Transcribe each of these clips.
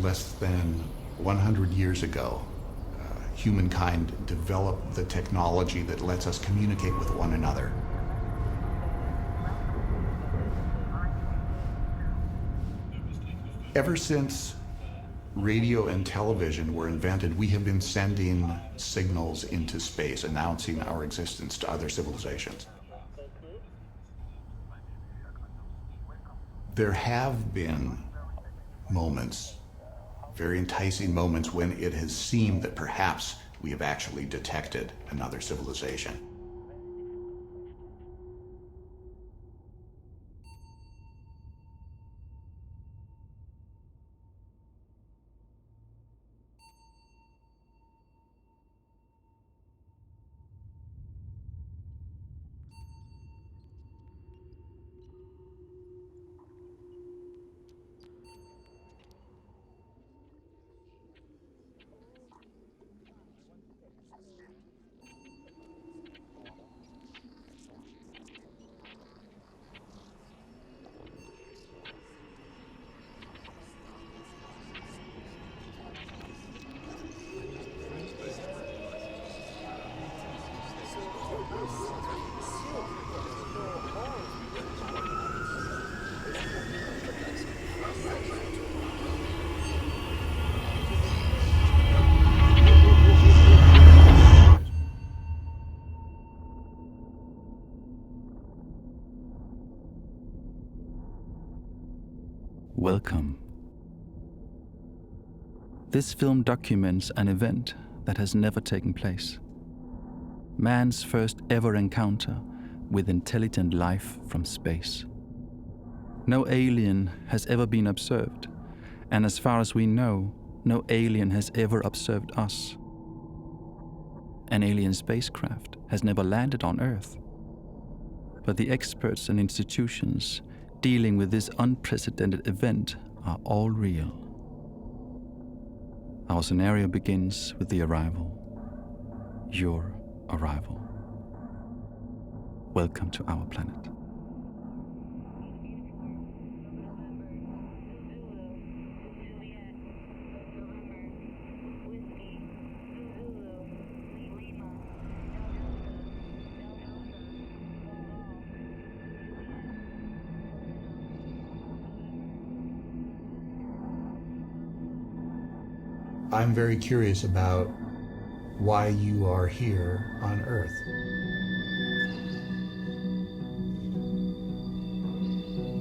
less than 100 years ago, humankind developed the technology that lets us communicate with one another. Ever since radio and television were invented, we have been sending signals into space, announcing our existence to other civilizations. There have been moments, very enticing moments, when it has seemed that perhaps we have actually detected another civilization. Welcome. This film documents an event that has never taken place. Man's first ever encounter with intelligent life from space. No alien has ever been observed, and as far as we know, no alien has ever observed us. An alien spacecraft has never landed on Earth, but the experts and institutions dealing with this unprecedented event are all real. Our scenario begins with the arrival. Your arrival. Welcome to our planet. I'm very curious about why you are here on Earth.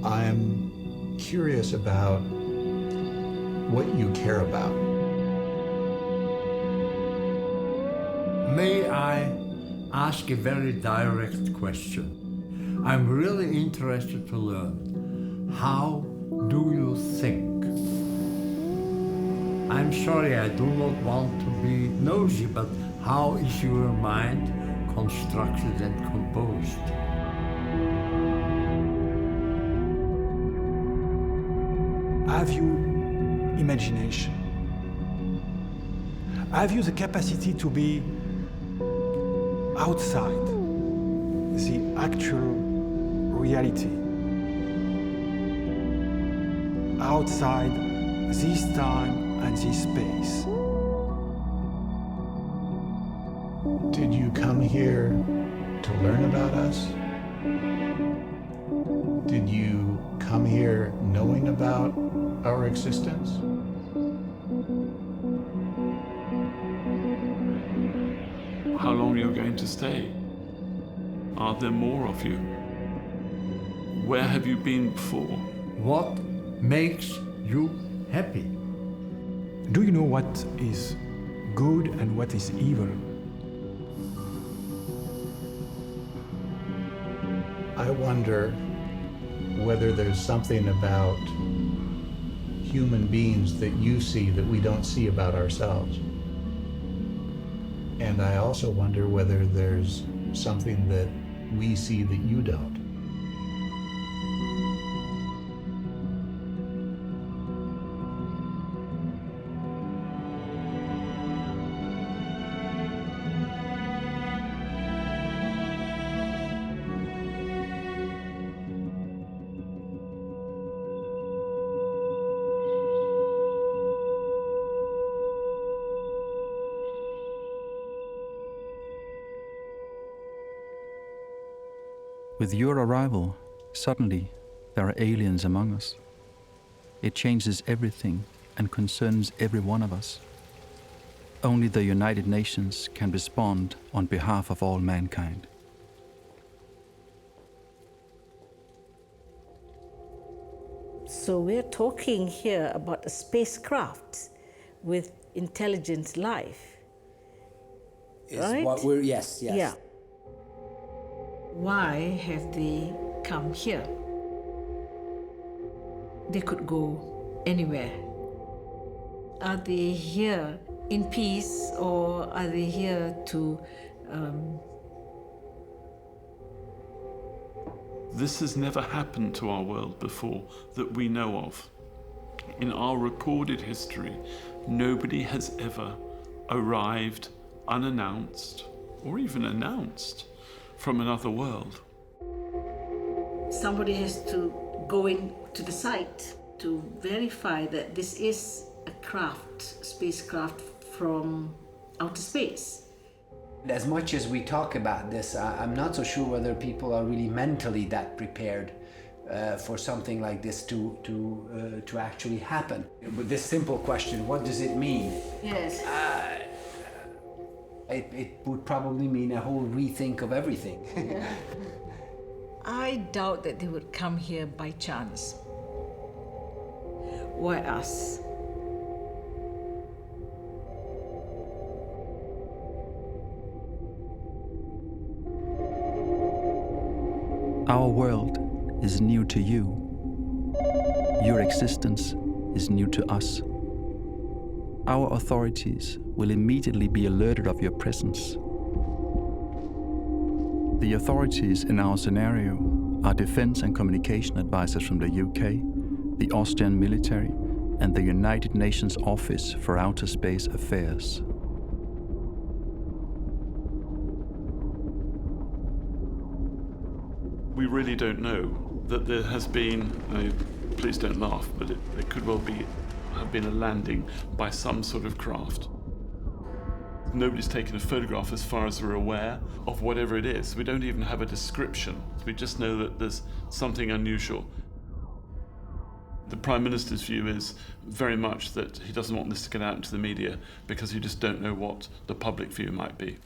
I'm curious about what you care about. May I ask a very direct question? I'm really interested to learn. How do you think? I'm sorry, I do not want to be nosy, but how is your mind constructed and composed? Have you imagination? Have you the capacity to be outside the actual reality? Outside this time and this space. Did you come here to learn about us? Did you come here knowing about our existence? How long are you going to stay? Are there more of you? Where have you been before? What makes you happy? Do you know what is good and what is evil? I wonder whether there's something about human beings that you see that we don't see about ourselves. And I also wonder whether there's something that we see that you don't. With your arrival, suddenly there are aliens among us. It changes everything and concerns every one of us. Only the United Nations can respond on behalf of all mankind. So we're talking here about a spacecraft with intelligent life. Is right? what we're, yes. Yeah. Why have they come here? They could go anywhere. Are they here in peace, or are they here to This has never happened to our world before that we know of. In our recorded history, nobody has ever arrived unannounced or even announced from another world. somebody has to go in to the site to verify that this is a spacecraft from outer space? As much as we talk about this, I'm not so sure whether people are really mentally that prepared for something like this to actually happen. With this simple question, what does it mean? Yes. It would probably mean a whole rethink of everything. I doubt that they would come here by chance. Why us? Our world is new to you. Your existence is new to us. Our authorities will immediately be alerted of your presence. The authorities in our scenario are defense and communication advisors from the UK, the Austrian military, and the United Nations Office for Outer Space Affairs. We really don't know that there has been, please don't laugh, but it could well have been a landing by some sort of craft. Nobody's taken a photograph as far as we're aware of whatever it is. We don't even have a description. We just know that there's something unusual. The Prime Minister's view is very much that he doesn't want this to get out into the media because you just don't know what the public view might be.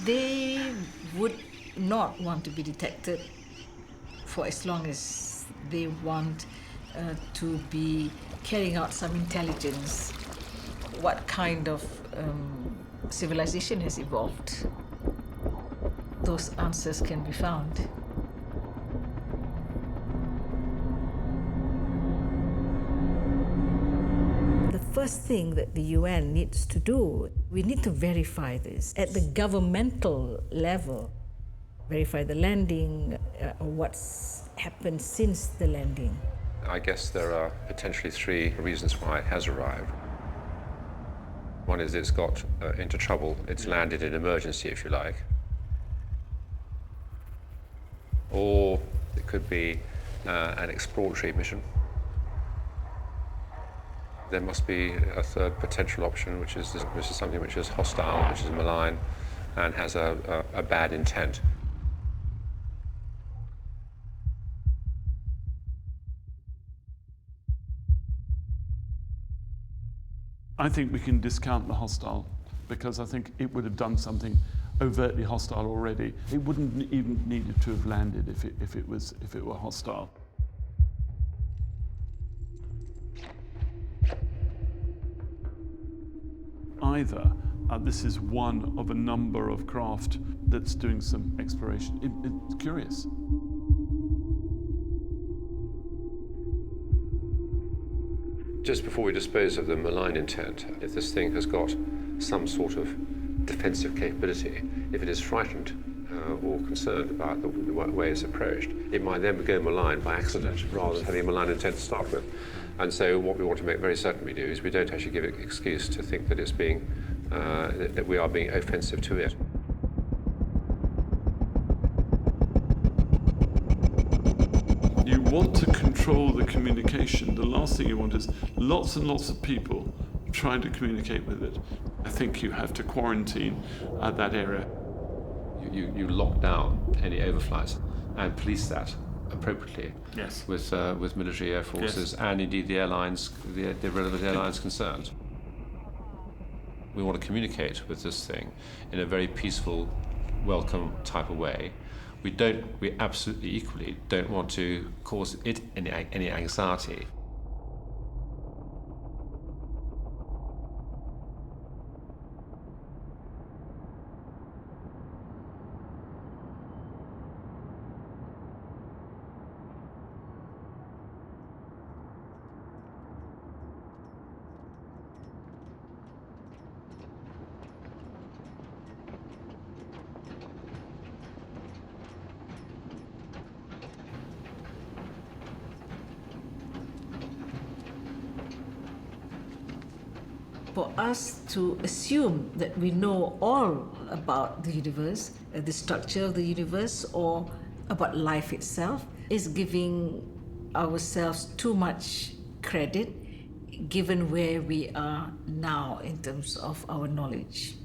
They would not want to be detected for as long as they want to be carrying out some intelligence. What kind of civilization has evolved? Those answers can be found. The first thing that the UN needs to do, we need to verify this at the governmental level. Verify the landing, what's happened since the landing. I guess there are potentially three reasons why it has arrived. One is it's got into trouble, it's landed in emergency, if you like. Or it could be an exploratory mission. There must be a third potential option, which is something which is hostile, which is malign, and has a bad intent. I think we can discount the hostile because I think it would have done something overtly hostile already. It wouldn't even needed to have landed if it were hostile. Either this is one of a number of craft that's doing some exploration. It's curious. Just before we dispose of the malign intent, if this thing has got some sort of defensive capability, if it is frightened or concerned about the way it's approached, it might then go malign by accident rather than having a malign intent to start with. And so what we want to make very certain we do is we don't actually give it an excuse to think that it's being, that we are being offensive to it. want to control the communication, the last thing you want is lots and lots of people trying to communicate with it. I think you have to quarantine that area. You lock down any overflights and police that appropriately. Yes. With military air forces and indeed the airlines, the relevant airlines concerned. We want to communicate with this thing in a very peaceful, welcome type of way. We absolutely equally don't want to cause it any anxiety. For us to assume that we know all about the universe, the structure of the universe, or about life itself, is giving ourselves too much credit given where we are now in terms of our knowledge.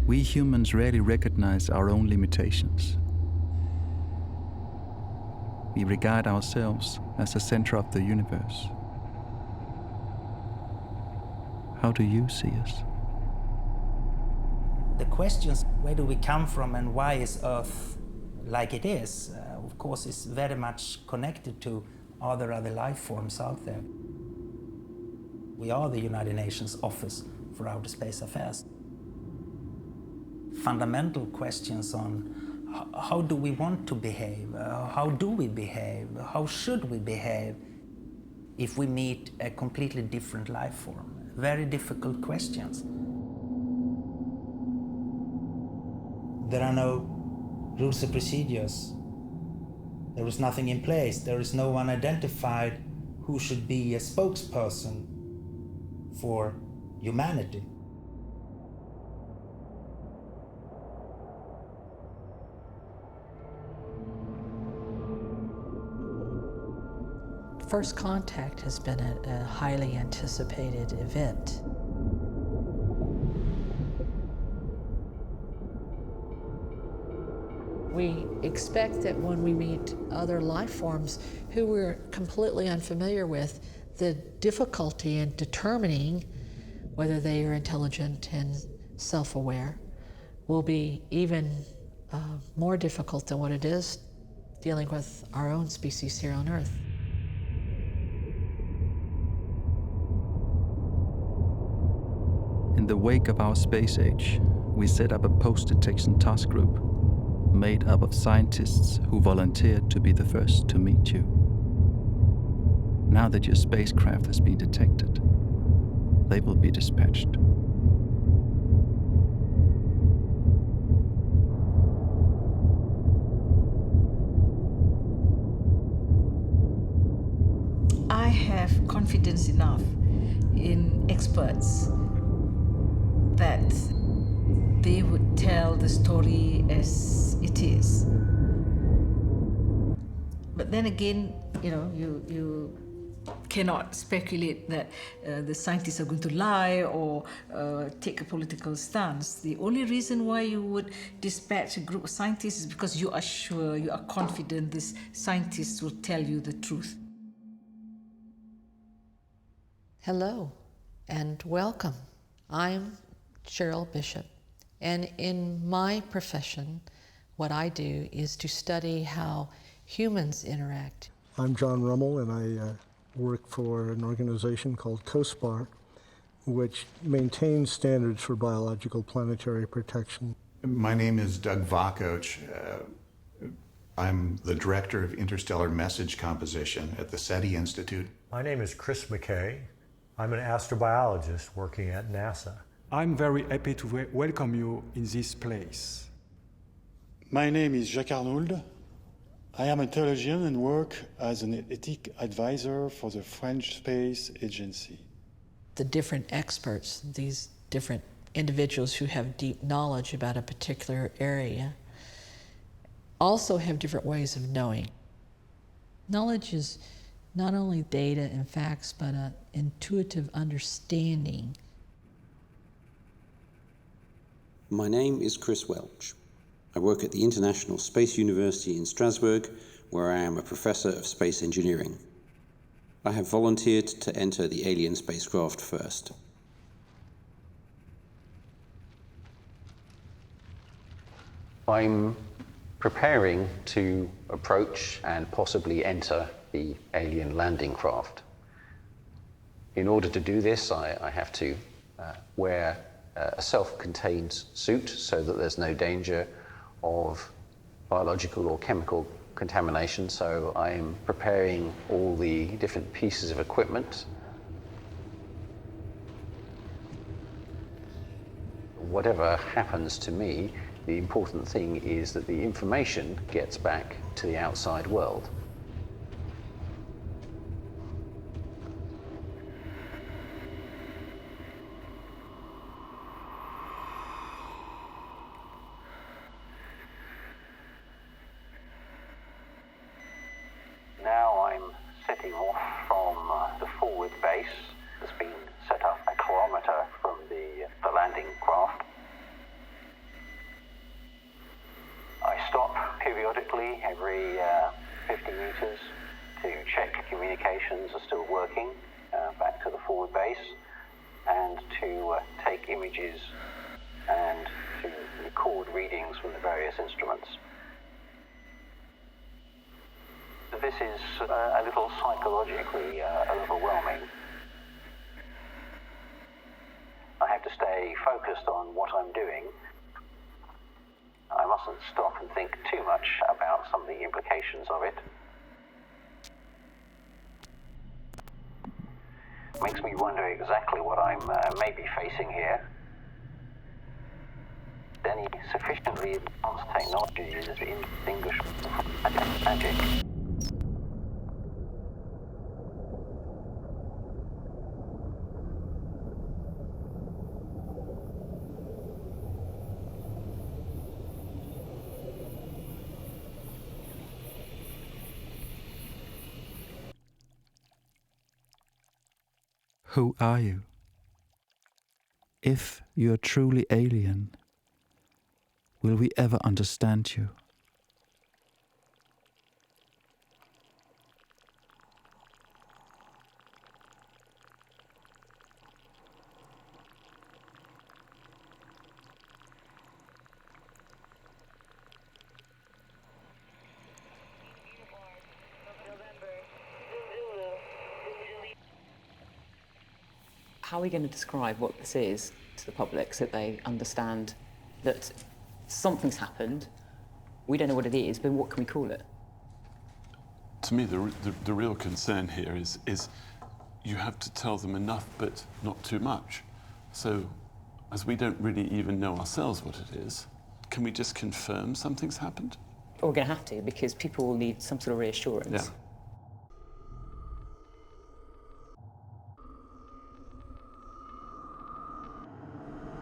We humans rarely recognize our own limitations. We regard ourselves as the center of the universe. How do you see us? The questions, where do we come from and why is Earth like it is, of course, is very much connected to, are there other life forms out there? We are the United Nations Office for Outer Space Affairs. Fundamental questions on how do we want to behave? How do we behave? How should we behave if we meet a completely different life form? Very difficult questions. There are no rules and procedures. There is nothing in place. There is no one identified who should be a spokesperson for humanity. First Contact has been a highly anticipated event. We expect that when we meet other life forms who we're completely unfamiliar with, the difficulty in determining whether they are intelligent and self-aware will be even more difficult than what it is dealing with our own species here on Earth. In the wake of our space age, we set up a post-detection task group made up of scientists who volunteered to be the first to meet you. Now that your spacecraft has been detected, they will be dispatched. I have confidence enough in experts that they would tell the story as it is. But then again, you cannot speculate that the scientists are going to lie or take a political stance. The only reason why you would dispatch a group of scientists is because you are sure, you are confident these scientists will tell you the truth. Hello and welcome. I'm Cheryl Bishop, and in my profession, what I do is to study how humans interact. I'm John Rummel, and I work for an organization called COSPAR, which maintains standards for biological planetary protection. My name is Doug wocomoDOCS. I'm the Director of Interstellar Message Composition at the SETI Institute. My name is Chris McKay. I'm an astrobiologist working at NASA. I'm very happy to welcome you in this place. My name is Jacques Arnould. I am a theologian and work as an ethic advisor for the French Space Agency. The different experts, these different individuals who have deep knowledge about a particular area also have different ways of knowing. Knowledge is not only data and facts, but an intuitive understanding. My name is Chris Welch. I work at the International Space University in Strasbourg, where I am a professor of space engineering. I have volunteered to enter the alien spacecraft first. I'm preparing to approach and possibly enter the alien landing craft. In order to do this, I have to wear a self-contained suit so that there's no danger of biological or chemical contamination. So I'm preparing all the different pieces of equipment. Whatever happens to me, the important thing is that the information gets back to the outside world. Now I'm setting off from the forward base that's been set up a kilometre from the landing craft. I stop periodically every 50 metres to check communications are still working back to the forward base, and to take images and to record readings from the various instruments. This is a little psychologically overwhelming. I have to stay focused on what I'm doing. I mustn't stop and think too much about some of the implications of it. Makes me wonder exactly what I'm maybe facing here. Any sufficiently advanced technology is indistinguishable from magic. Who are you? If you're truly alien, will we ever understand you? How are we going to describe what this is to the public so that they understand that something's happened, we don't know what it is, but what can we call it? To me, the real concern here is you have to tell them enough, but not too much. So, as we don't really even know ourselves what it is, can we just confirm something's happened? Well, we're going to have to, because people will need some sort of reassurance. Yeah.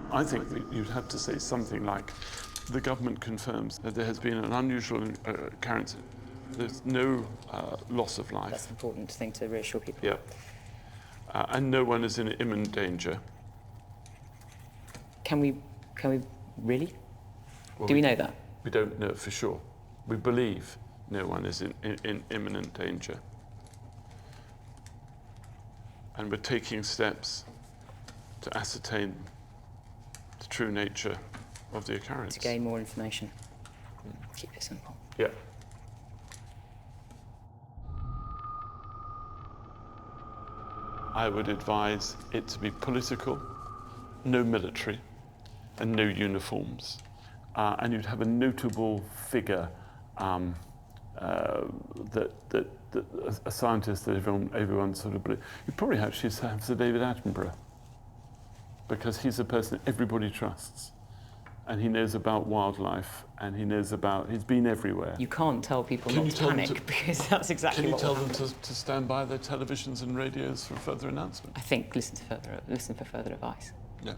I think that you'd have to say something like, the government confirms that there has been an unusual occurrence. There's no loss of life. That's an important thing to reassure people. Yeah. And no one is in imminent danger. Can we really? Well, do we know that? We don't know for sure. We believe no one is in imminent danger. And we're taking steps to ascertain the true nature of the occurrence. To gain more information. Keep it simple. Yeah. I would advise it to be political, no military, and no uniforms. And you'd have a notable figure a scientist that everyone sort of believes. You probably actually have Sir David Attenborough, because he's a person everybody trusts, and he knows about wildlife, and he's been everywhere. You can't tell people not to panic, because that's exactly what will happen. Can you tell them to stand by their televisions and radios for further announcement? I think listen for further advice. Yeah.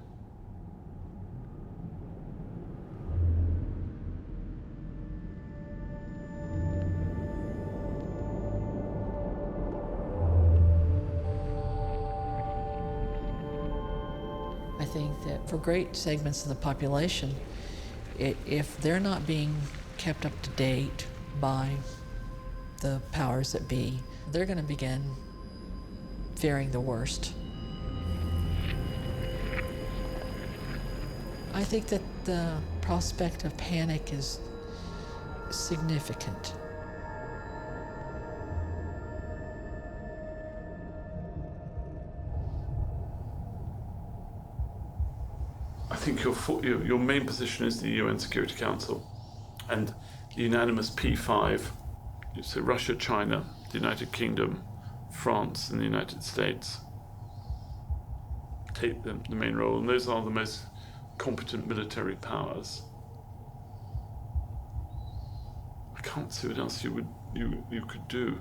think that for great segments of the population, if they're not being kept up to date by the powers that be, they're going to begin fearing the worst. I think that the prospect of panic is significant. I think your main position is the UN Security Council, and the unanimous P5, so Russia, China, the United Kingdom, France, and the United States take the main role, and those are the most competent military powers. I can't see what else you could do,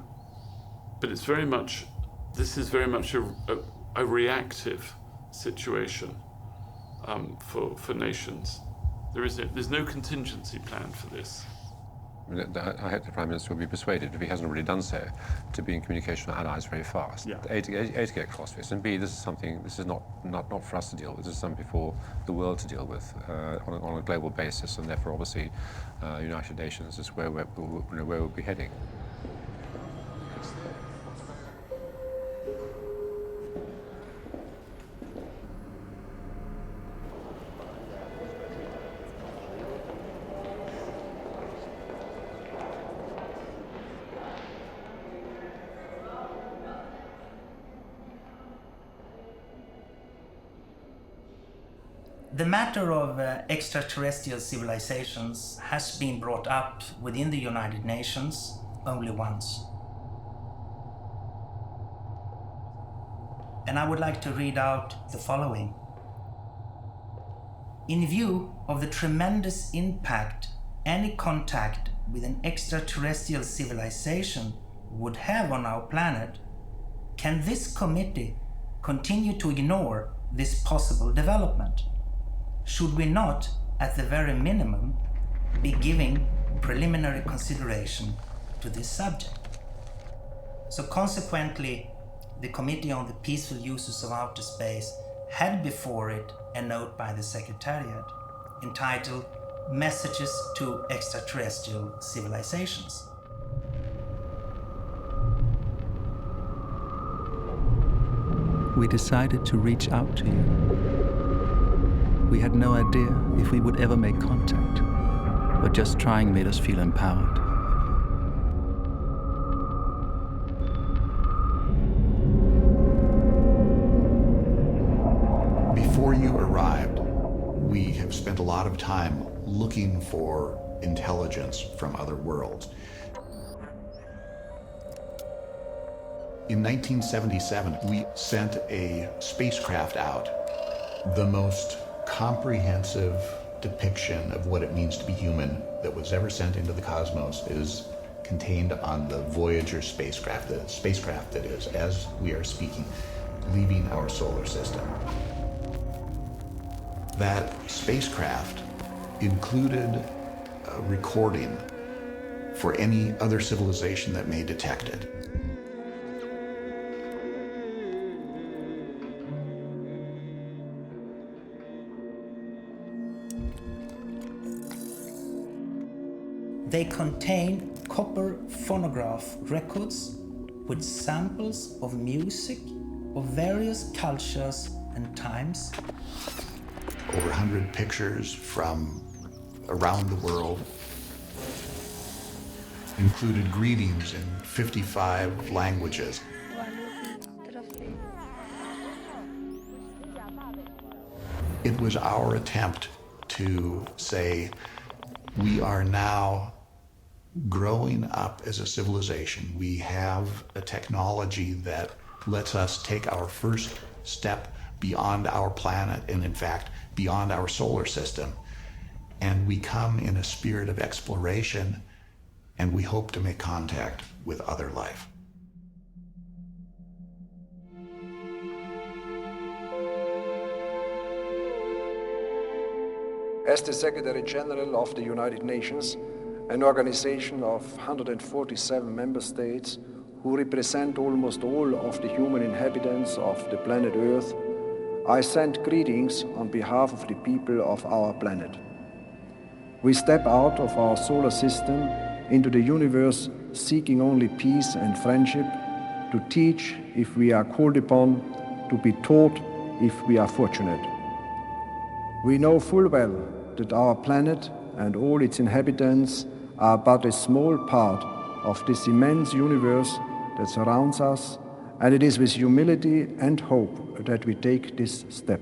but it's very much, this is very much a reactive situation for nations. There's no contingency plan for this. I hope the Prime Minister will be persuaded, if he hasn't already done so, to be in communication with allies very fast. Yeah. A, to get across this, and B, this is not for us to deal with, this is something for the world to deal with on a global basis, and therefore obviously United Nations is where we'll be heading. The matter of extraterrestrial civilizations has been brought up within the United Nations only once. And I would like to read out the following. In view of the tremendous impact any contact with an extraterrestrial civilization would have on our planet, can this committee continue to ignore this possible development? Should we not, at the very minimum, be giving preliminary consideration to this subject? So consequently, the Committee on the Peaceful Uses of Outer Space had before it a note by the Secretariat entitled Messages to Extraterrestrial Civilizations. We decided to reach out to you. We had no idea if we would ever make contact, but just trying made us feel empowered. Before you arrived, we have spent a lot of time looking for intelligence from other worlds. In 1977, we sent a spacecraft out, the most comprehensive depiction of what it means to be human that was ever sent into the cosmos is contained on the Voyager spacecraft, the spacecraft that is, as we are speaking, leaving our solar system. That spacecraft included a recording for any other civilization that may detect it. They contain copper phonograph records with samples of music of various cultures and times. Over 100 pictures from around the world, included greetings in 55 languages. It was our attempt to say, we are now growing up as a civilization. We have a technology that lets us take our first step beyond our planet and, in fact, beyond our solar system. And we come in a spirit of exploration, and we hope to make contact with other life. As the Secretary General of the United Nations, an organization of 147 member states who represent almost all of the human inhabitants of the planet Earth, I send greetings on behalf of the people of our planet. We step out of our solar system into the universe seeking only peace and friendship, to teach if we are called upon, to be taught if we are fortunate. We know full well that our planet and all its inhabitants are but a small part of this immense universe that surrounds us, and it is with humility and hope that we take this step.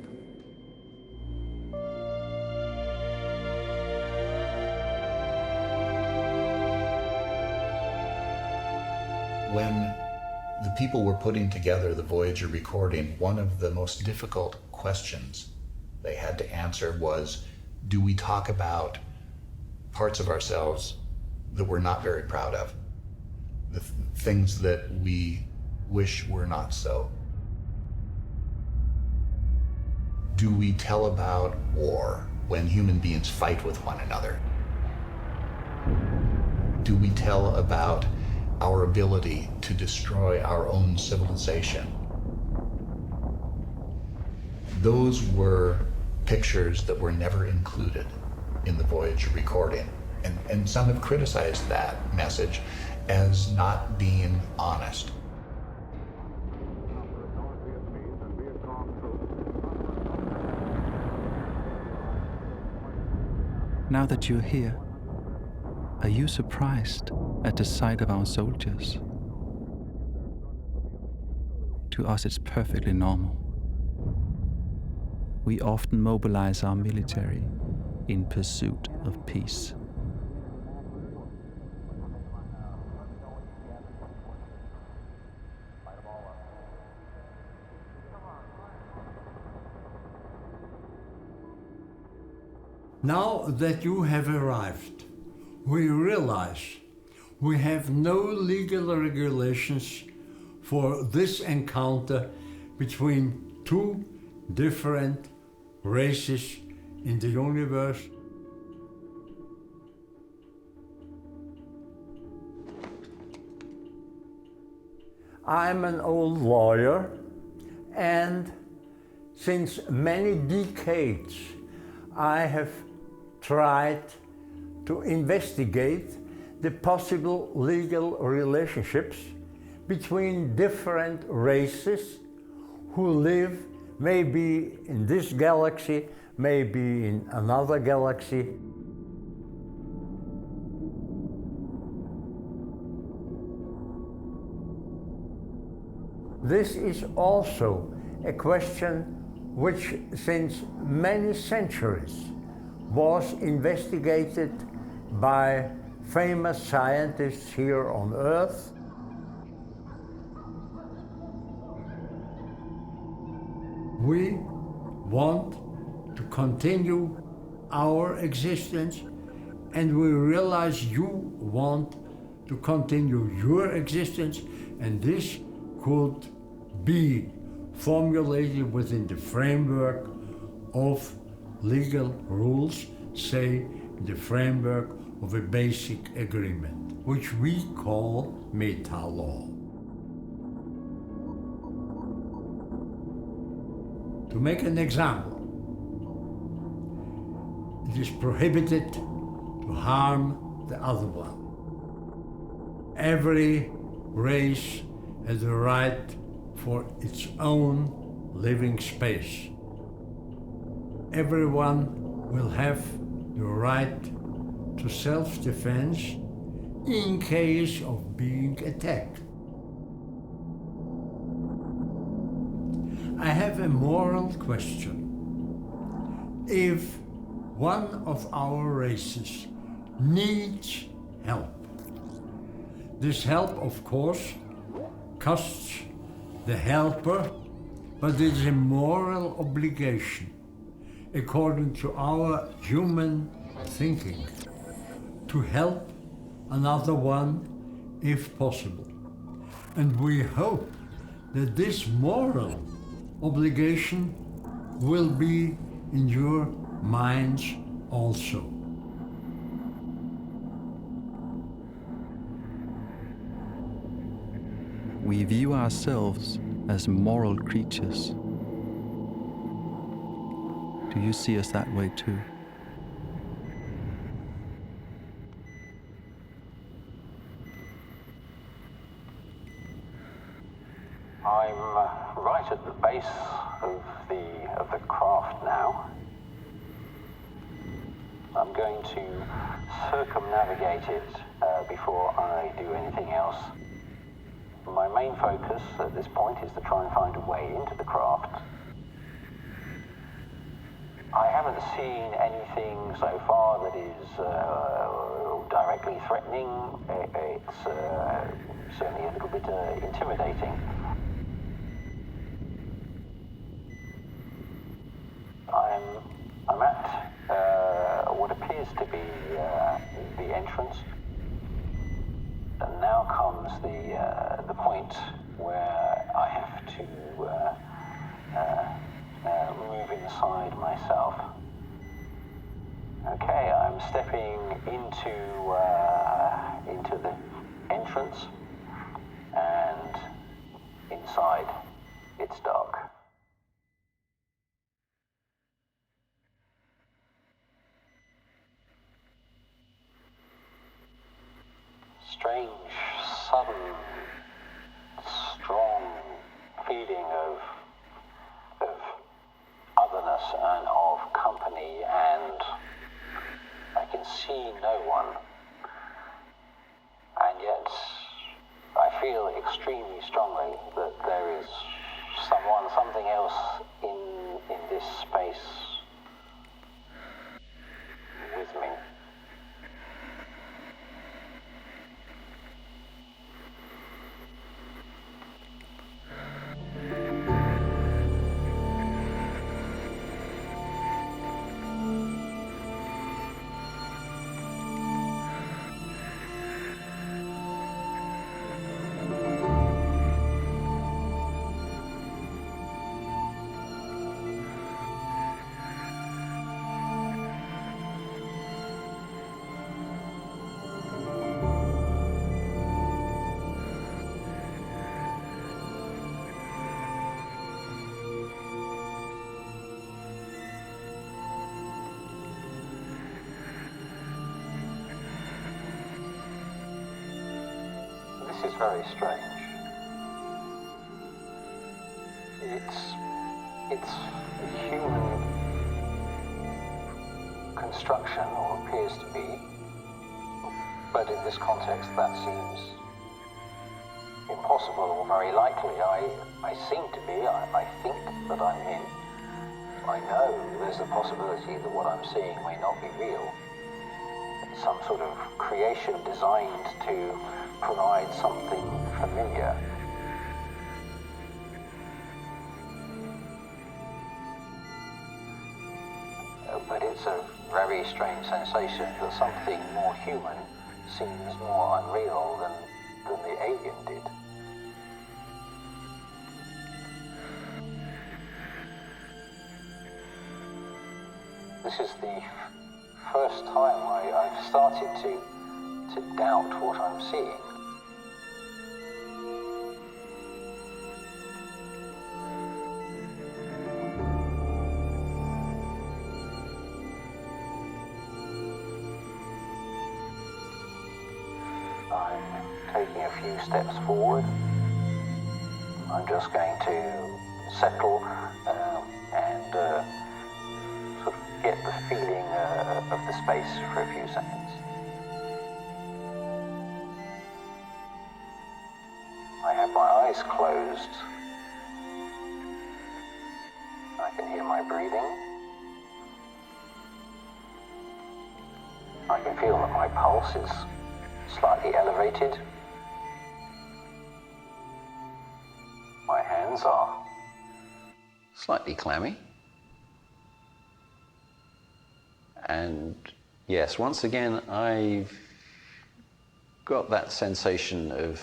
When the people were putting together the Voyager recording, one of the most difficult questions they had to answer was, do we talk about parts of ourselves that we're not very proud of? The things that we wish were not so? Do we tell about war when human beings fight with one another? Do we tell about our ability to destroy our own civilization? Those were pictures that were never included in the Voyager recording. And some have criticized that message as not being honest. Now that you're here, are you surprised at the sight of our soldiers? To us, it's perfectly normal. We often mobilize our military in pursuit of peace. Now that you have arrived, we realize we have no legal regulations for this encounter between two different races in the universe. I'm an old lawyer, and since many decades I have tried to investigate the possible legal relationships between different races who live maybe in this galaxy, maybe in another galaxy. This is also a question which, since many centuries, was investigated by famous scientists here on Earth. We want to continue our existence, and we realize you want to continue your existence, and this could be formulated within the framework of legal rules, say the framework of a basic agreement, which we call meta-law. To make an example, it is prohibited to harm the other one. Every race has the right for its own living space. Everyone will have the right to self-defense in case of being attacked. I have a moral question. If one of our races needs help, this help, of course, costs the helper, but it is a moral obligation, according to our human thinking, to help another one if possible. And we hope that this moral obligation will be in your minds also. We view ourselves as moral creatures. Do you see us that way too? I'm right at the base of the craft now. I'm going to circumnavigate it before I do anything else. My main focus at this point is to try and find a way into the craft. I haven't seen anything so far that is directly threatening. It's certainly a little bit intimidating. I'm at what appears to be the entrance, and now comes the point where I have to move inside myself. Okay, I'm stepping into the entrance, and inside it's dark. Strange, sudden, strong feeling of otherness and of company, and I can see no one, and yet I feel extremely strongly that there is something else in this space with me. This is very strange. It's human construction, or appears to be, but in this context that seems impossible or very likely. I seem to be, I think that I'm in. I know there's a possibility that what I'm seeing may not be real. It's some sort of creation designed to provide something familiar. But it's a very strange sensation that something more human seems more unreal than the alien did. This is the first time I've started to doubt what I'm seeing. I'm taking a few steps forward. I'm just going to settle and sort of get the feeling of the space for a few seconds. I have my eyes closed. I can hear my breathing. I can feel that my pulse is slightly elevated. My hands are slightly clammy. And yes, once again, I've got that sensation of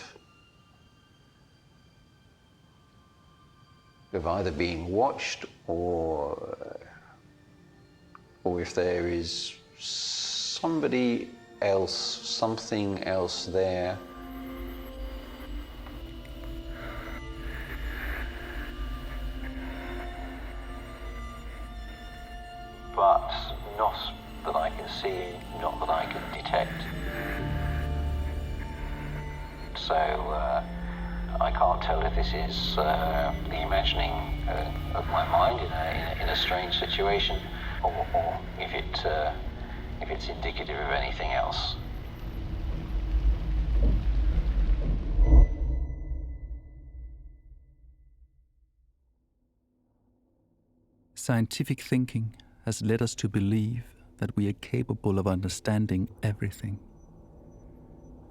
either being watched or if there is somebody else, something else there. So I can't tell if this is the imagining of my mind in a strange situation, or if it's indicative of anything else. Scientific thinking has led us to believe that we are capable of understanding everything.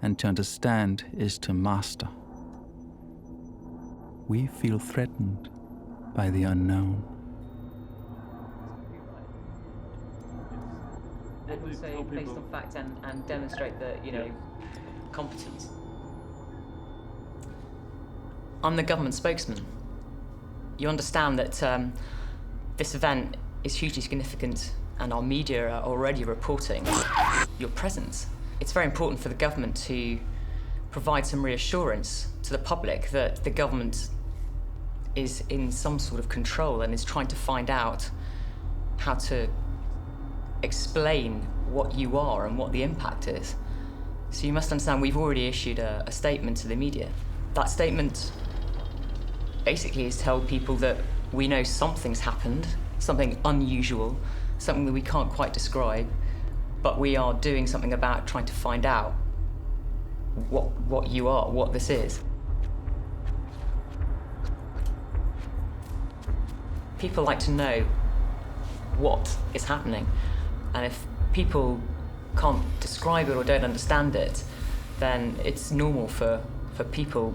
And to understand is to master. We feel threatened by the unknown. And also based on fact and demonstrate that, competence. I'm the government spokesman. You understand that this event is hugely significant, and our media are already reporting your presence. It's very important for the government to provide some reassurance to the public that the government is in some sort of control and is trying to find out how to explain what you are and what the impact is. So you must understand we've already issued a statement to the media. That statement basically is to tell people that we know something's happened, something unusual, something that we can't quite describe, but we are doing something about trying to find out what you are, what this is. People like to know what is happening, and if people can't describe it or don't understand it, then it's normal for people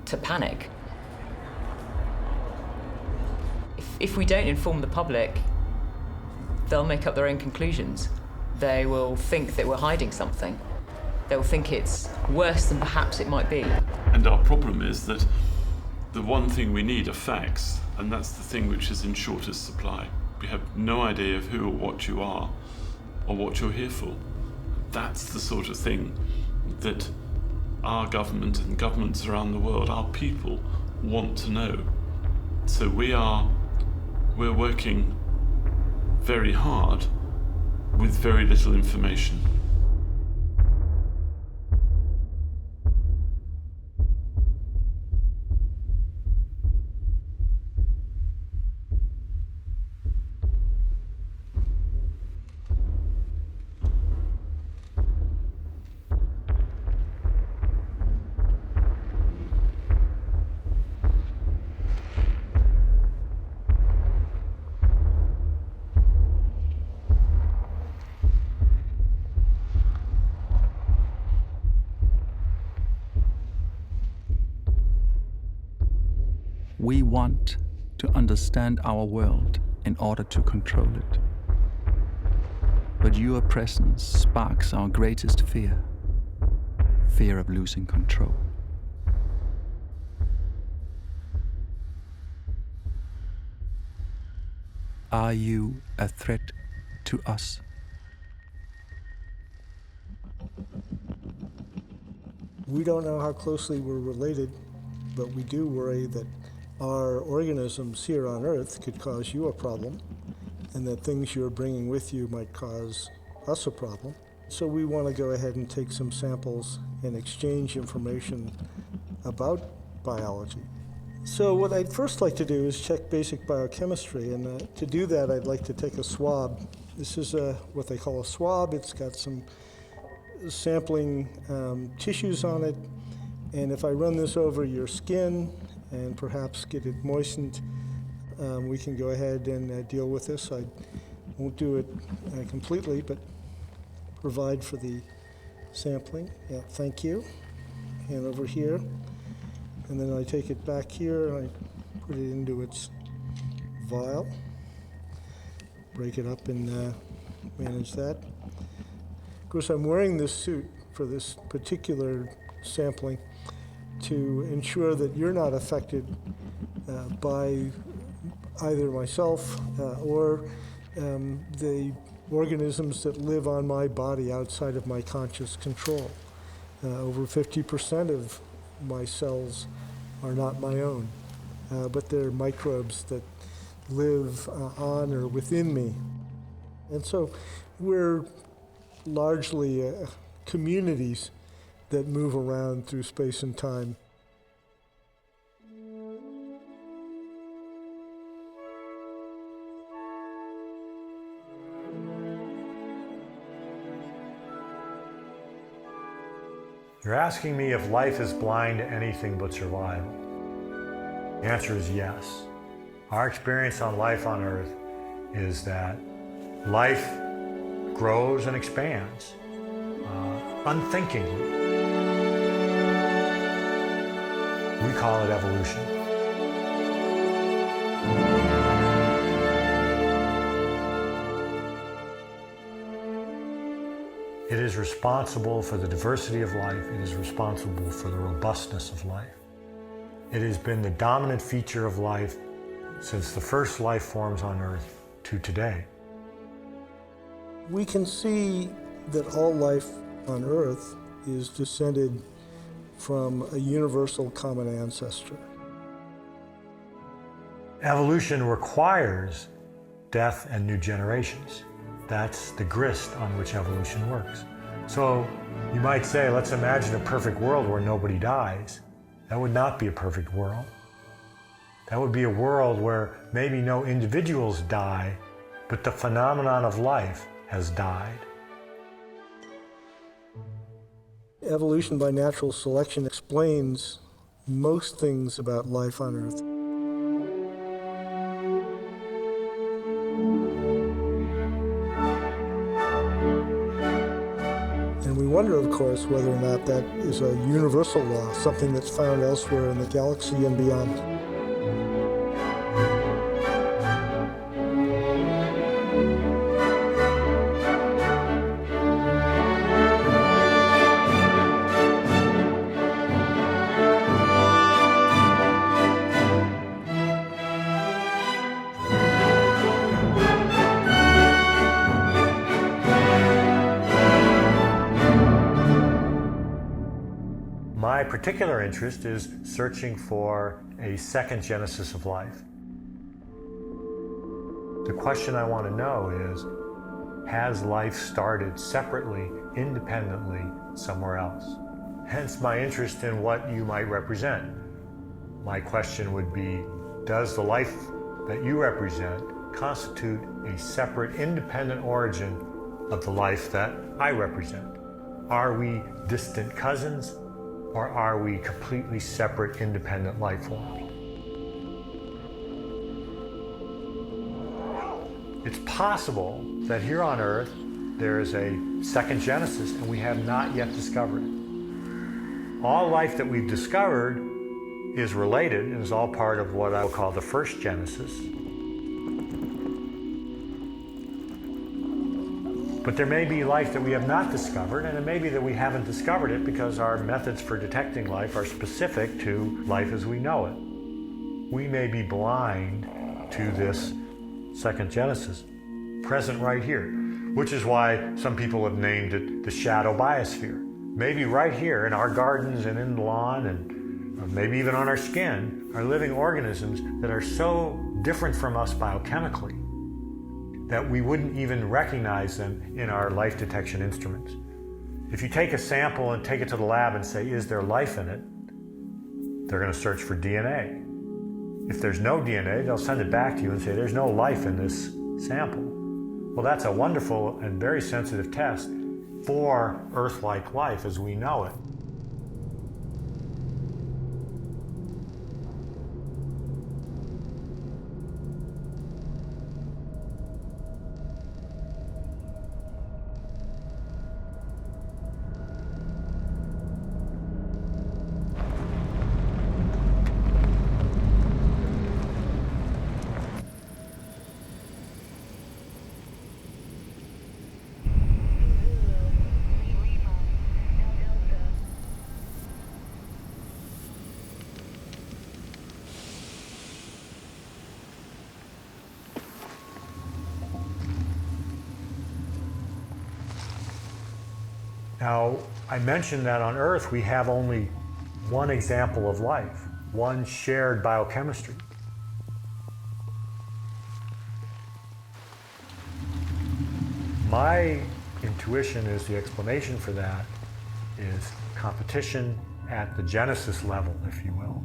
to panic. If we don't inform the public, they'll make up their own conclusions. They will think that we're hiding something. They'll think it's worse than perhaps it might be. And our problem is that the one thing we need are facts, and that's the thing which is in shortest supply. We have no idea of who or what you are, or what you're here for. That's the sort of thing that our government and governments around the world, our people, want to know. So we're working very hard with very little information. We want to understand our world in order to control it. But your presence sparks our greatest fear, fear of losing control. Are you a threat to us? We don't know how closely we're related, but we do worry that our organisms here on Earth could cause you a problem, and that things you're bringing with you might cause us a problem. So we want to go ahead and take some samples and exchange information about biology. So what I'd first like to do is check basic biochemistry, and to do that I'd like to take a swab. This is what they call a swab. It's got some sampling tissues on it, and if I run this over your skin and perhaps get it moistened, we can go ahead and deal with this. I won't do it completely, but provide for the sampling. Yeah, thank you. And over here. And then I take it back here, I put it into its vial, break it up and manage that. Of course, I'm wearing this suit for this particular sampling to ensure that you're not affected by either myself or the organisms that live on my body outside of my conscious control. Over 50% of my cells are not my own, but they're microbes that live on or within me. And so we're largely communities that move around through space and time. You're asking me if life is blind to anything but survival. The answer is yes. Our experience on life on Earth is that life grows and expands unthinkingly. We call it evolution. It is responsible for the diversity of life. It is responsible for the robustness of life. It has been the dominant feature of life since the first life forms on Earth to today. We can see that all life on Earth is descended from a universal common ancestor. Evolution requires death and new generations. That's the grist on which evolution works. So you might say, let's imagine a perfect world where nobody dies. That would not be a perfect world. That would be a world where maybe no individuals die, but the phenomenon of life has died. Evolution by natural selection explains most things about life on Earth. And we wonder, of course, whether or not that is a universal law, something that's found elsewhere in the galaxy and beyond. My particular interest is searching for a second genesis of life. The question I want to know is, has life started separately, independently, somewhere else? Hence my interest in what you might represent. My question would be, does the life that you represent constitute a separate, independent origin of the life that I represent? Are we distant cousins? Or are we completely separate, independent life forms? It's possible that here on Earth there is a second genesis and we have not yet discovered it. All life that we've discovered is related and is all part of what I will call the first genesis. But there may be life that we have not discovered, and it may be that we haven't discovered it because our methods for detecting life are specific to life as we know it. We may be blind to this second genesis, present right here, which is why some people have named it the shadow biosphere. Maybe right here in our gardens and in the lawn and maybe even on our skin are living organisms that are so different from us biochemically that we wouldn't even recognize them in our life detection instruments. If you take a sample and take it to the lab and say, is there life in it? They're going to search for DNA. If there's no DNA, they'll send it back to you and say, there's no life in this sample. Well, that's a wonderful and very sensitive test for Earth-like life as we know it. Now, I mentioned that on Earth we have only one example of life, one shared biochemistry. My intuition is the explanation for that is competition at the genesis level, if you will.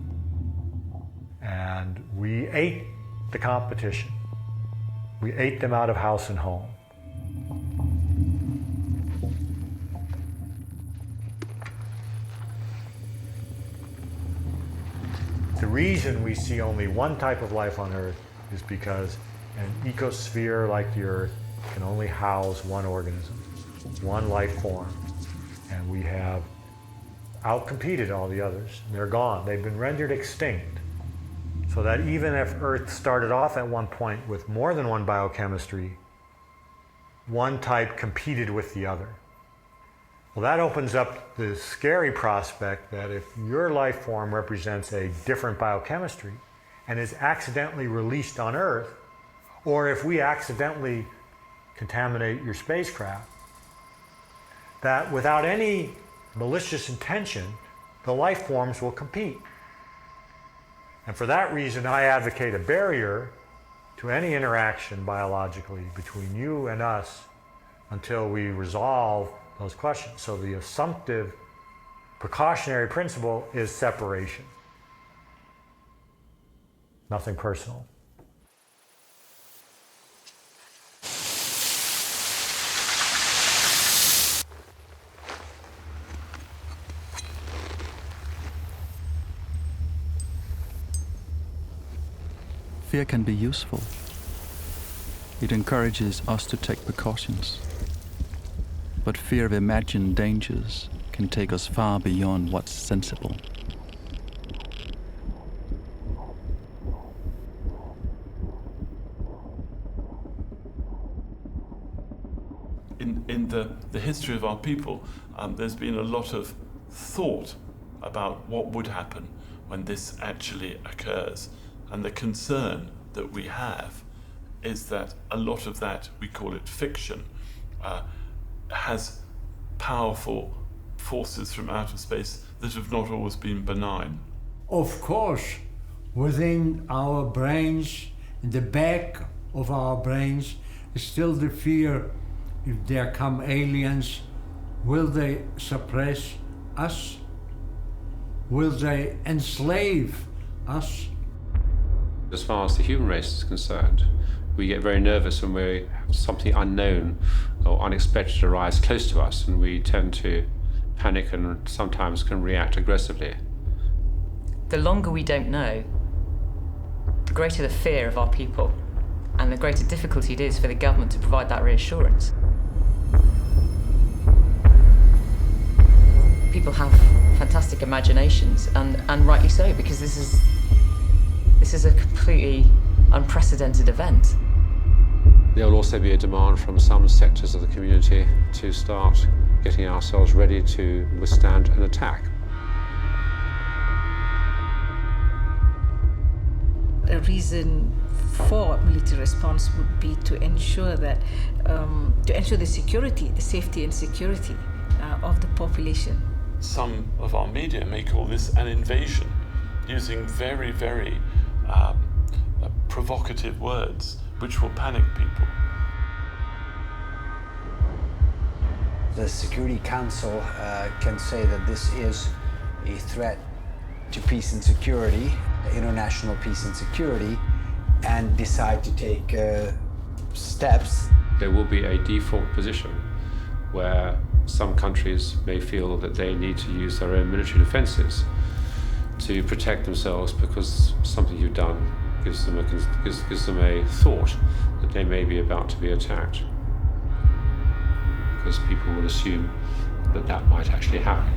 And we ate the competition. We ate them out of house and home. The reason we see only one type of life on Earth is because an ecosphere like the Earth can only house one organism, one life form, and we have outcompeted all the others. They're gone. They've been rendered extinct. So that even if Earth started off at one point with more than one biochemistry, one type competed with the other. Well, that opens up the scary prospect that if your life form represents a different biochemistry and is accidentally released on Earth, or if we accidentally contaminate your spacecraft, that without any malicious intention, the life forms will compete. And for that reason, I advocate a barrier to any interaction biologically between you and us until we resolve those questions. So the assumptive precautionary principle is separation. Nothing personal. Fear can be useful. It encourages us to take precautions. But fear of imagined dangers can take us far beyond what's sensible. In the history of our people, there's been a lot of thought about what would happen when this actually occurs. And the concern that we have is that a lot of that, we call it fiction, has powerful forces from outer space that have not always been benign. Of course, within our brains, in the back of our brains, is still the fear, if there come aliens, will they suppress us? Will they enslave us? As far as the human race is concerned, we get very nervous when we have something unknown or unexpected arise close to us, and we tend to panic and sometimes can react aggressively. The longer we don't know, the greater the fear of our people, and the greater difficulty it is for the government to provide that reassurance. People have fantastic imaginations, and rightly so, because this is a completely unprecedented event. There will also be a demand from some sectors of the community to start getting ourselves ready to withstand an attack. A reason for military response would be to ensure that, the security, the safety and security of the population. Some of our media may call this an invasion, using very, very provocative words which will panic people. The Security Council can say that this is a threat to peace and security, international peace and security, and decide to take steps. There will be a default position where some countries may feel that they need to use their own military defenses to protect themselves because something you've done gives them a thought that they may be about to be attacked. Because people will assume that that might actually happen.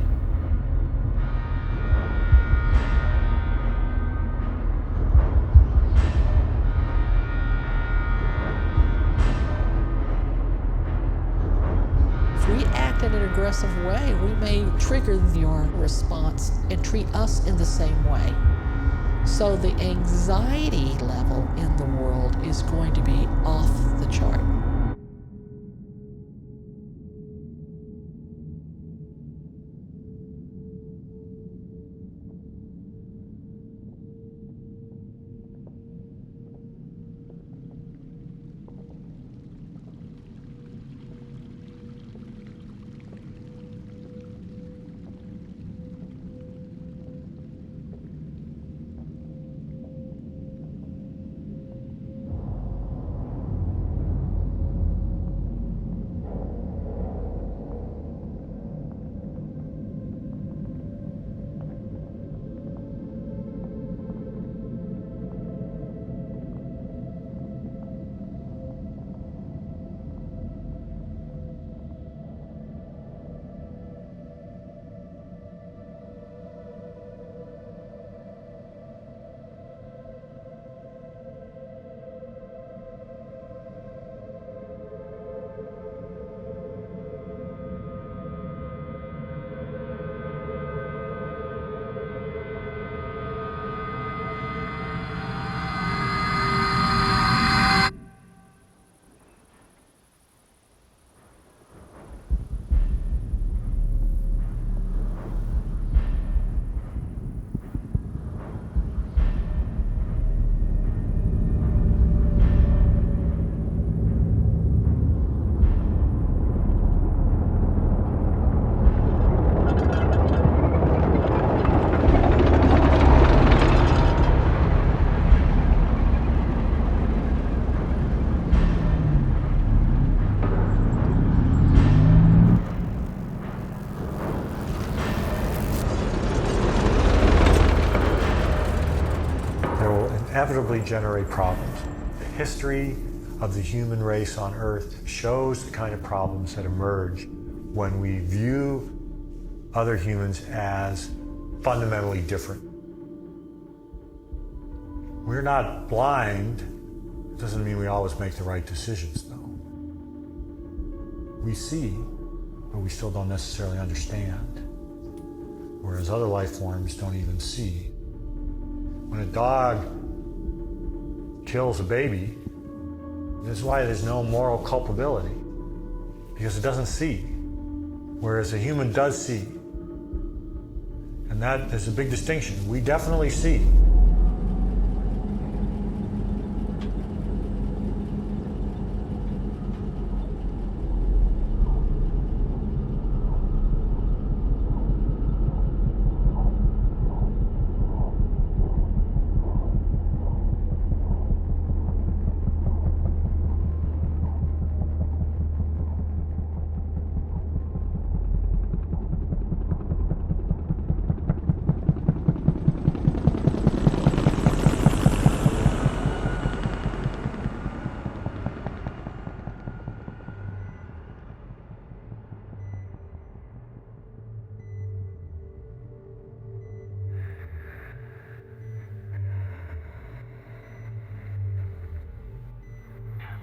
If we act in an aggressive way, we may trigger your response and treat us in the same way. So the anxiety level in the world is going to be off the chart. inevitably generate problems. The history of the human race on Earth shows the kind of problems that emerge when we view other humans as fundamentally different. We're not blind. It doesn't mean we always make the right decisions, though. We see, but we still don't necessarily understand, whereas other life forms don't even see. When a dog kills a baby, this is why there's no moral culpability, because it doesn't see, whereas a human does see. And that is a big distinction. We definitely see.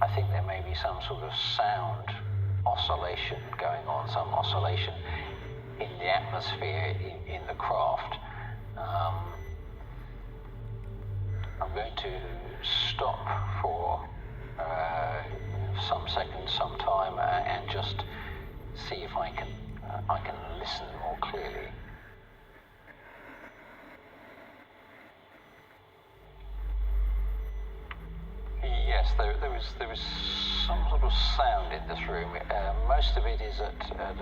I think there may be some sort of sound oscillation going on, some oscillation in the atmosphere in the craft. I'm going to stop for some seconds, some time, and just see if I can listen more clearly. Yes, there is some sort of sound in this room. Most of it is at a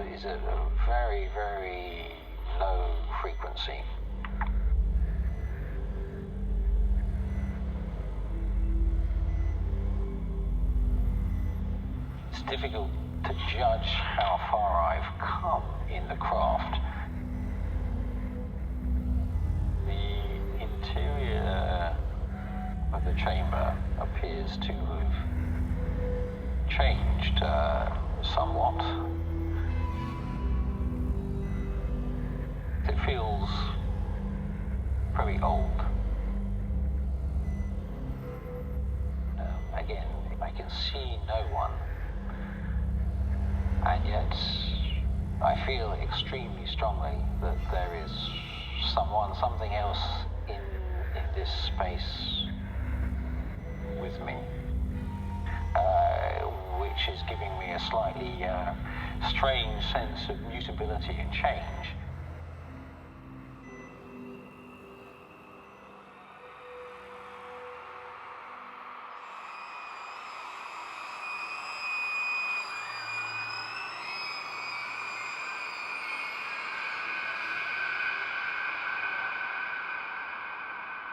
very, very low frequency. It's difficult to judge how far I've come in the craft. The interior of the chamber appears to have changed somewhat. It feels very old. Again, I can see no one, and yet I feel extremely strongly that there is someone, something else in this space with me, which is giving me a slightly strange sense of mutability and change.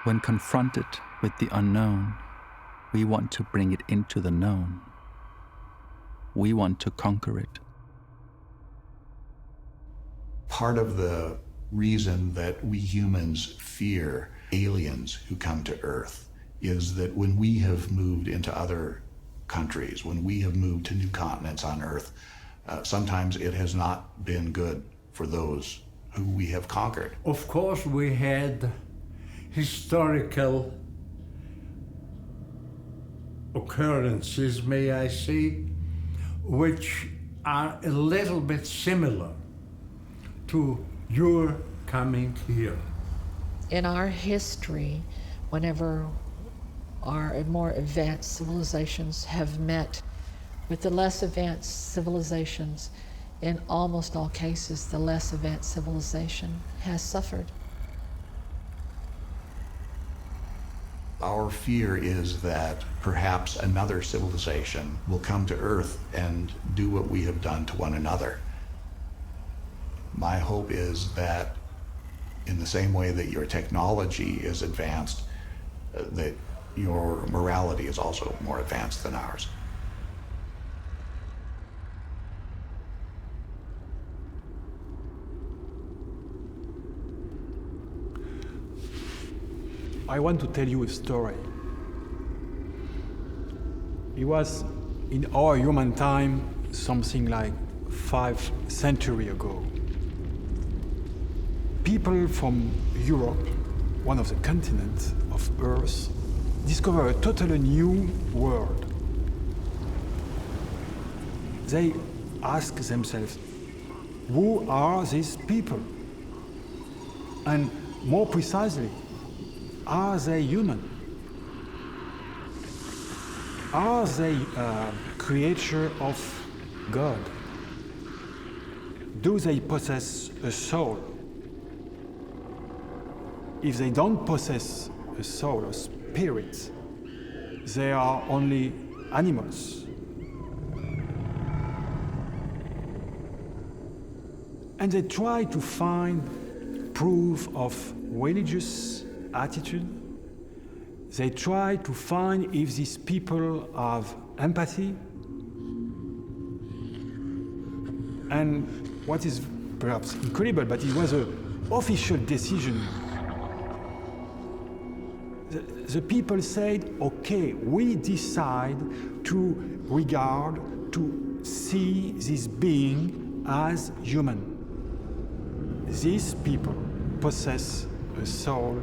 When confronted with the unknown, we want to bring it into the known. We want to conquer it. Part of the reason that we humans fear aliens who come to Earth is that when we have moved into other countries, when we have moved to new continents on Earth, sometimes it has not been good for those who we have conquered. Of course, we had historical occurrences, may I say, which are a little bit similar to your coming here. In our history, whenever our more advanced civilizations have met with the less advanced civilizations, in almost all cases, the less advanced civilization has suffered. Our fear is that perhaps another civilization will come to Earth and do what we have done to one another. My hope is that in the same way that your technology is advanced, that your morality is also more advanced than ours. I want to tell you a story. It was in our human time something like 5 centuries ago. People from Europe, one of the continents of Earth, discover a totally new world. They ask themselves, who are these people? And more precisely, are they human? Are they a creature of God? Do they possess a soul? If they don't possess a soul, a spirit, they are only animals. And they try to find proof of religious attitude. They try to find if these people have empathy. And what is perhaps incredible, but it was an official decision. The people said, okay, we decide to regard, to see this being as human. These people possess a soul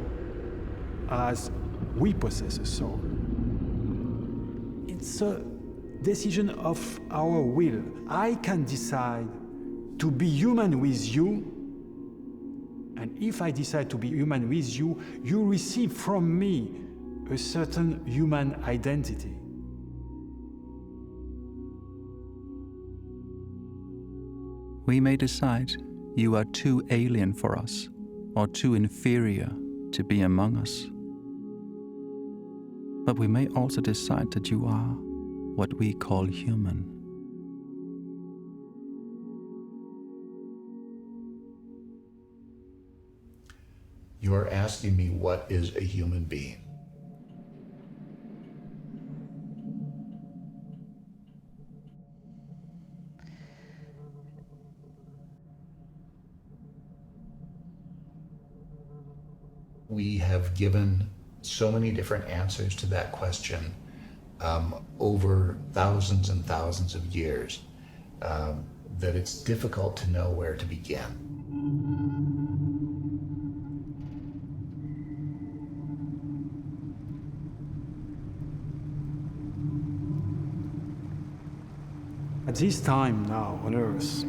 as we possess a soul. It's a decision of our will. I can decide to be human with you, and if I decide to be human with you, you receive from me a certain human identity. We may decide you are too alien for us, or too inferior to be among us. But we may also decide that you are what we call human. You are asking me what is a human being. We have given so many different answers to that question over thousands and thousands of years that it's difficult to know where to begin. At this time now on Earth,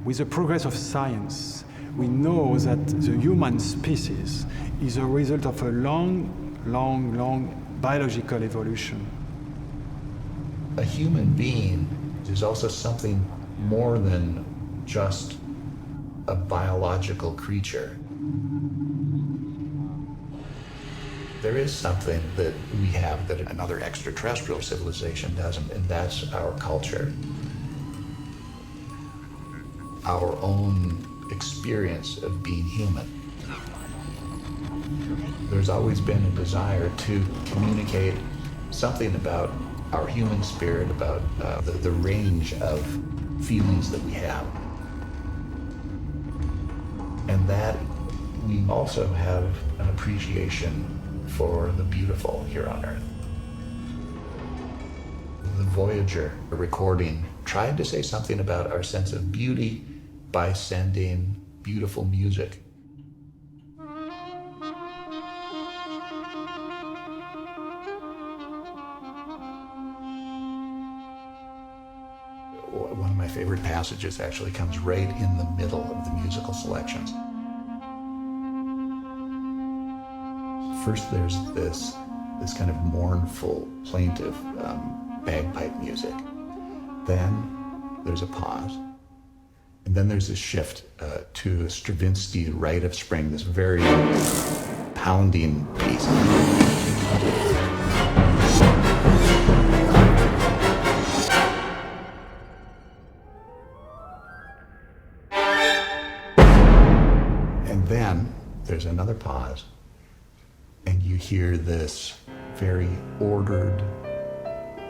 with the progress of science, we know that the human species is a result of a long biological evolution. A human being is also something more than just a biological creature. There is something that we have that another extraterrestrial civilization doesn't, and that's our culture. Our own experience of being human. There's always been a desire to communicate something about our human spirit, about the range of feelings that we have. And that we also have an appreciation for the beautiful here on Earth. The Voyager recording tried to say something about our sense of beauty by sending beautiful music. One of my favorite passages actually comes right in the middle of the musical selections. First there's this kind of mournful, plaintive bagpipe music. Then there's a pause. And then there's this shift to a Stravinsky Rite of Spring, this very pounding piece. And then there's another pause, and you hear this very ordered,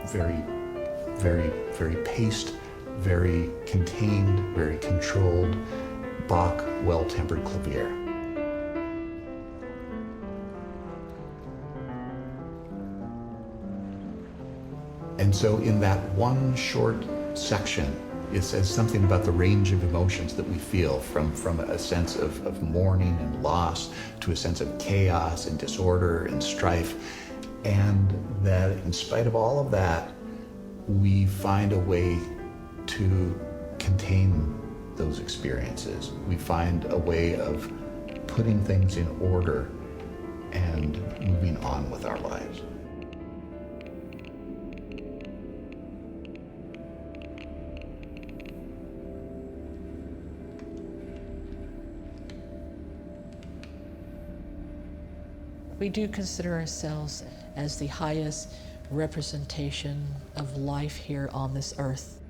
very paced, very contained, very controlled Bach well-tempered clavier. And And so in that one short section, it says something about the range of emotions that we feel, from a sense of mourning and loss to a sense of chaos and disorder and strife. And that in spite of all of that, we find a way to contain those experiences. We find a way of putting things in order and moving on with our lives. We do consider ourselves as the highest representation of life here on this earth.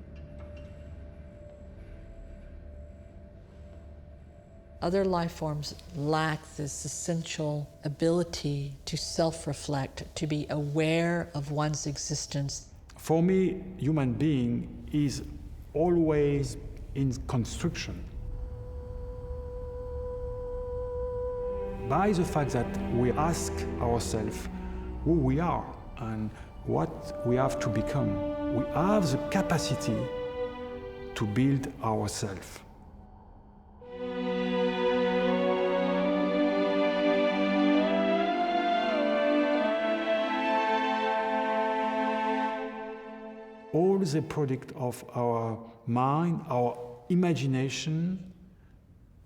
Other life forms lack this essential ability to self-reflect, to be aware of one's existence. For me, human being is always in construction. By the fact that we ask ourselves who we are and what we have to become, we have the capacity to build ourselves. All the product of our mind, our imagination,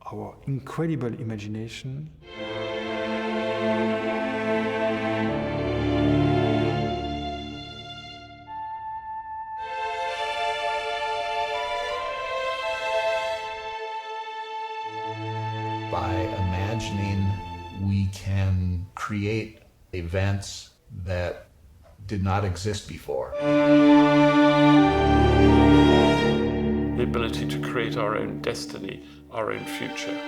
our incredible imagination. By imagining, we can create events that did not exist before. The ability to create our own destiny, our own future.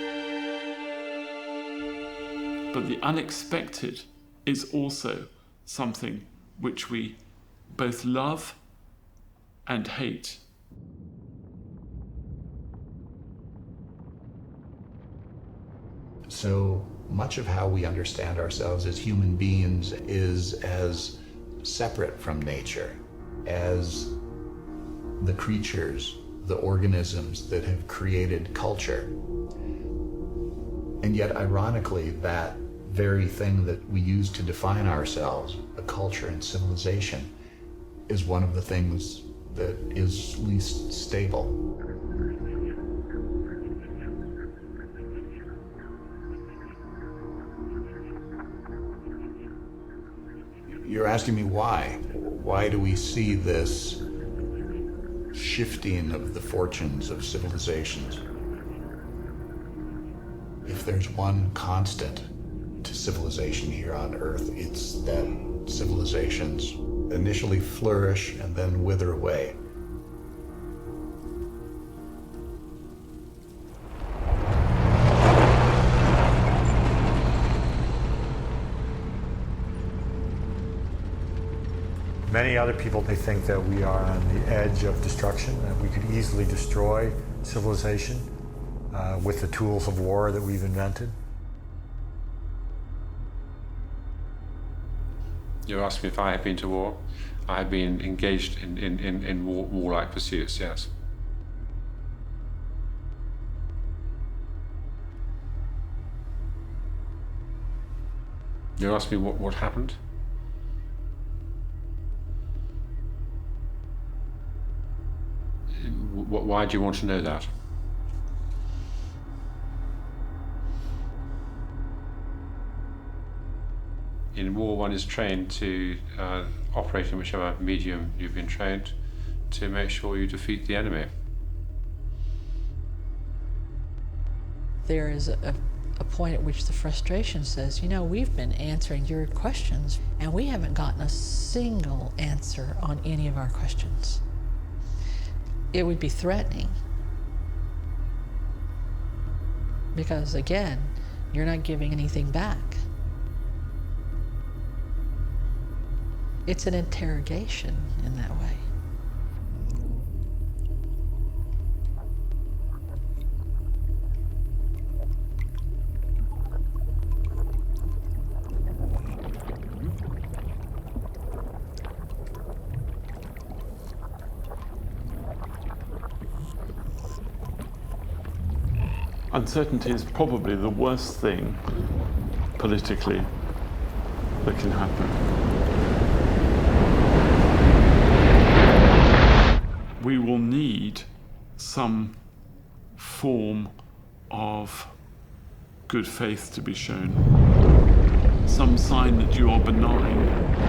But the unexpected is also something which we both love and hate. So much of how we understand ourselves as human beings is as separate from nature as the creatures, the organisms that have created culture. And yet, ironically, that very thing that we use to define ourselves, a culture and civilization, is one of the things that is least stable. You're asking me why? Why do we see this shifting of the fortunes of civilizations? If there's one constant to civilization here on Earth, it's that civilizations initially flourish and then wither away. Many other people, they think that we are on the edge of destruction, that we could easily destroy civilization with the tools of war that we've invented. You asked me if I have been to war. I have been engaged in warlike pursuits, yes. You asked me what happened? Why do you want to know that? In war, one is trained to operate in whichever medium you've been trained to make sure you defeat the enemy. There is a point at which the frustration says, you know, we've been answering your questions and we haven't gotten a single answer on any of our questions. It would be threatening. Because again, you're not giving anything back. It's an interrogation in that way. Uncertainty is probably the worst thing politically that can happen. We will need some form of good faith to be shown, some sign that you are benign.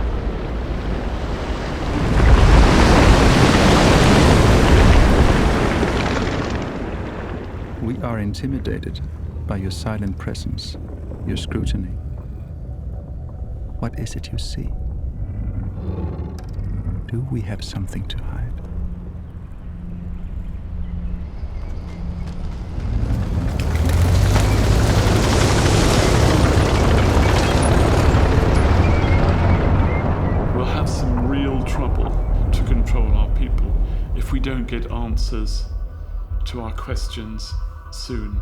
We are intimidated by your silent presence, your scrutiny. What is it you see? Do we have something to hide? We'll have some real trouble to control our people if we don't get answers to our questions soon.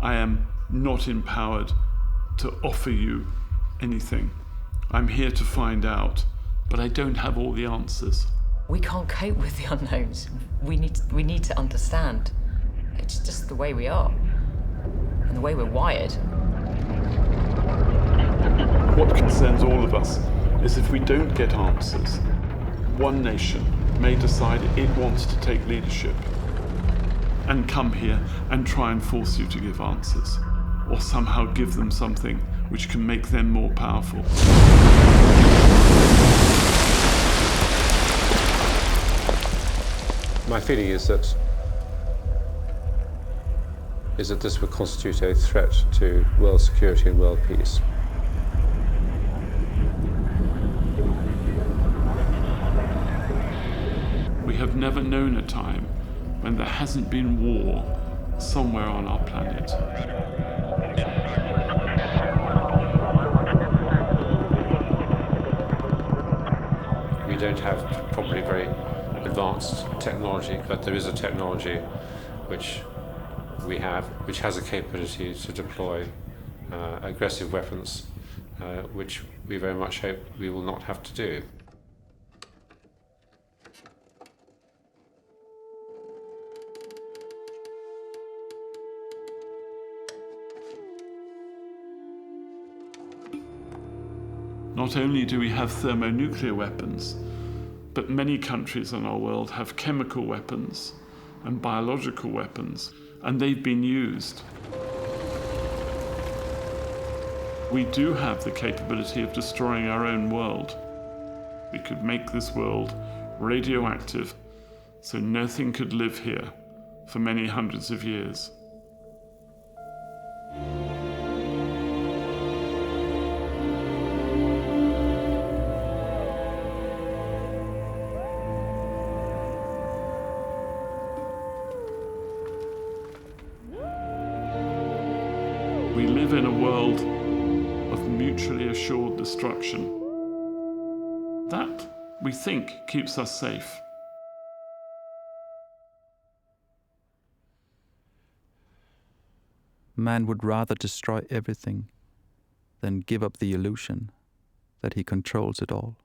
I am not empowered to offer you anything. I'm here to find out, but I don't have all the answers. We can't cope with the unknowns. We need to understand. It's just the way we are, and the way we're wired. What concerns all of us is if we don't get answers, one nation may decide it wants to take leadership and come here and try and force you to give answers, or somehow give them something which can make them more powerful. My feeling is that this would constitute a threat to world security and world peace. We have never known a time when there hasn't been war somewhere on our planet. We don't have probably very advanced technology, but there is a technology which we have, which has a capability to deploy aggressive weapons, which we very much hope we will not have to do. Not only do we have thermonuclear weapons, but many countries in our world have chemical weapons and biological weapons, and they've been used. We do have the capability of destroying our own world. We could make this world radioactive, so nothing could live here for many hundreds of years. We live in a world of mutually assured destruction. That, we think, keeps us safe. Man would rather destroy everything than give up the illusion that he controls it all.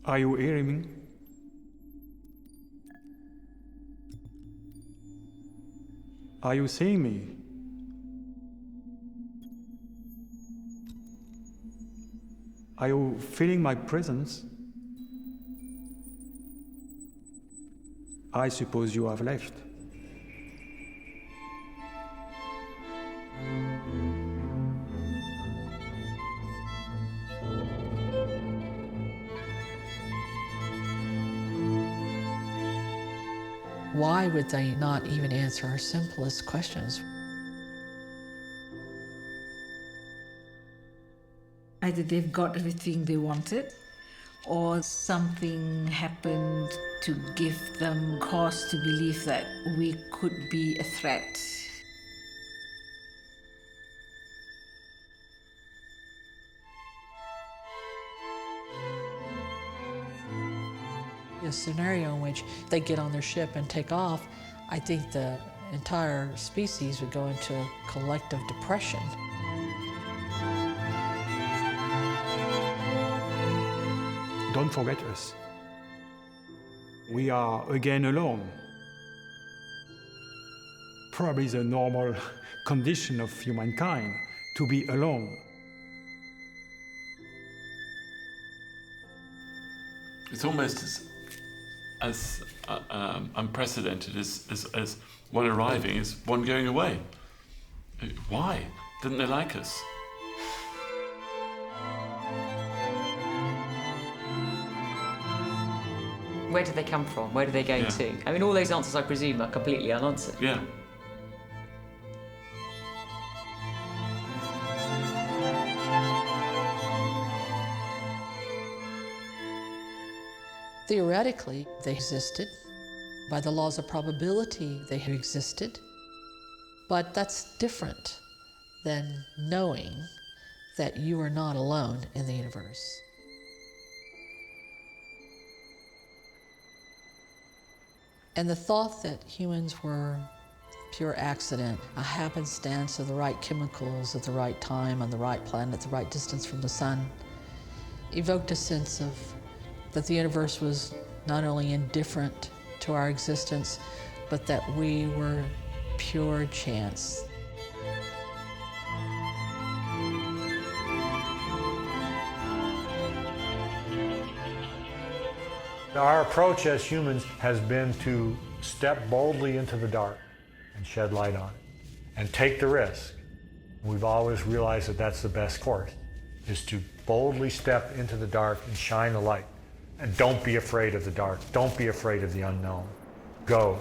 Are you hearing me? Are you seeing me? Are you feeling my presence? I suppose you have left. Why would they not even answer our simplest questions? Either they've got everything they wanted, or something happened to give them cause to believe that we could be a threat. A scenario in which they get on their ship and take off, I think the entire species would go into a collective depression. Don't forget us. We are again alone. Probably the normal condition of humankind, to be alone. It's almost as unprecedented as one arriving as one going away. Why? Didn't they like us? Where did they come from? Where did they go to? I mean, all those answers, I presume, are completely unanswered. Yeah. Theoretically, they existed. By the laws of probability, they have existed. But that's different than knowing that you are not alone in the universe. And the thought that humans were pure accident, a happenstance of the right chemicals at the right time on the right planet, at the right distance from the sun, evoked a sense of that the universe was not only indifferent to our existence, but that we were pure chance. Our approach as humans has been to step boldly into the dark and shed light on it and take the risk. We've always realized that that's the best course, is to boldly step into the dark and shine the light. And don't be afraid of the dark. Don't be afraid of the unknown. Go.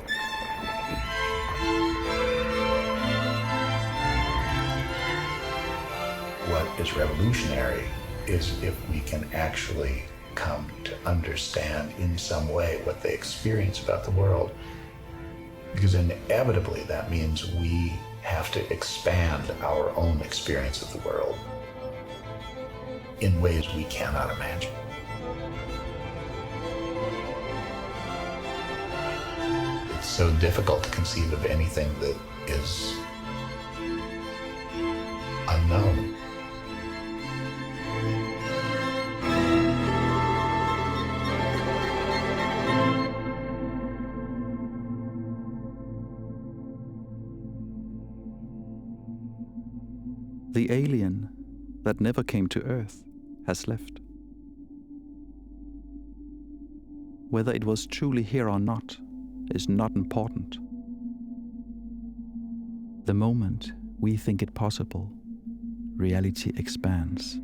What is revolutionary is if we can actually come to understand in some way what they experience about the world. Because inevitably that means we have to expand our own experience of the world in ways we cannot imagine. It's so difficult to conceive of anything that is unknown. The alien that never came to Earth has left. Whether it was truly here or not is not important. The moment we think it possible, reality expands.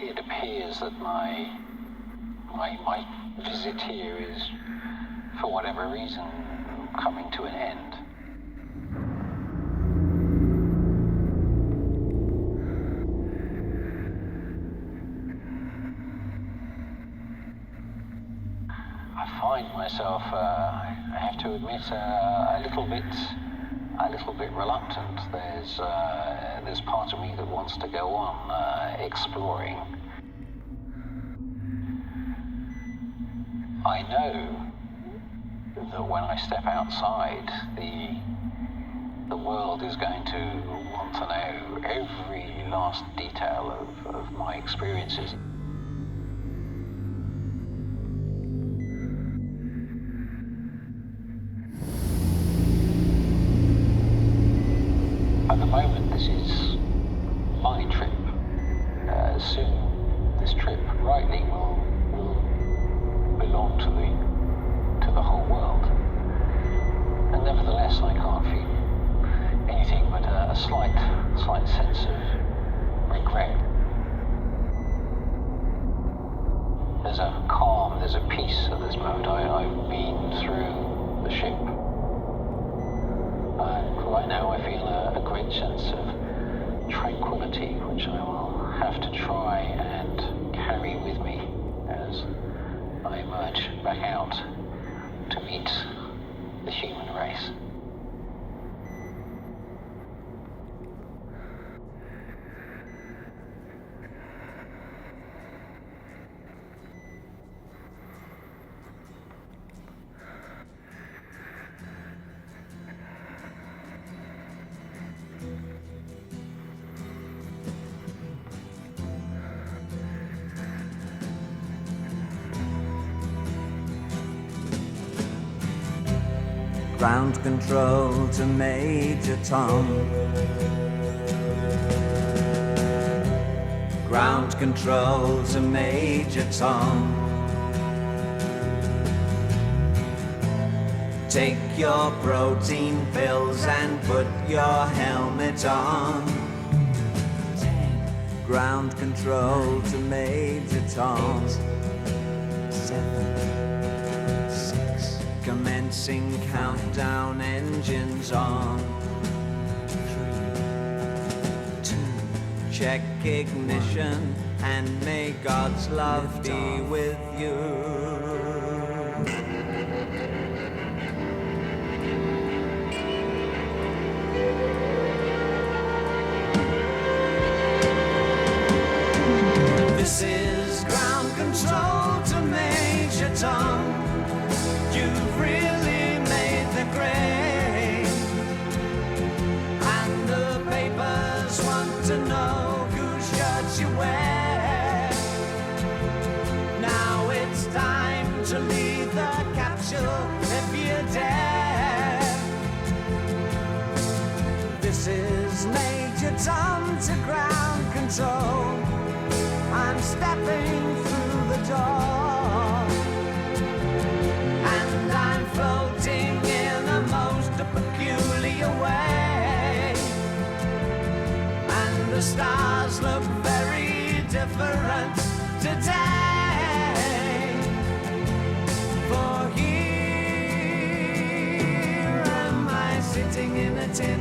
It appears that my visit here is, for whatever reason, coming to an end. I find myself, I have to admit, a little bit reluctant. There's part of me that wants to go on exploring. I know that when I step outside, The world is going to want to know every last detail of my experiences. At the moment, this is my trip. Soon, this trip rightly will belong to the whole world. And nevertheless, I can't feel anything but a slight sense of regret. There's a calm, there's a peace at this moment. I've been through the ship. And right now I feel a great sense of tranquility, which I will have to try and carry with me as I emerge back out to meet the human race. Ground control to Major Tom. Ground control to Major Tom. Take your protein pills and put your helmet on. Ground control to Major Tom. 7, 6. Commencing countdown, engines on. 3, 2. Check ignition and may God's love be with you. This is ground control to Major Tom. You've really made the grade, and the papers want to know whose shirts you wear. Now it's time to leave the capsule if you dare. This is Major Tom to ground control. I'm stepping through the door, and I'm floating in a most peculiar way, and the stars look very different today. For here am I sitting in a tin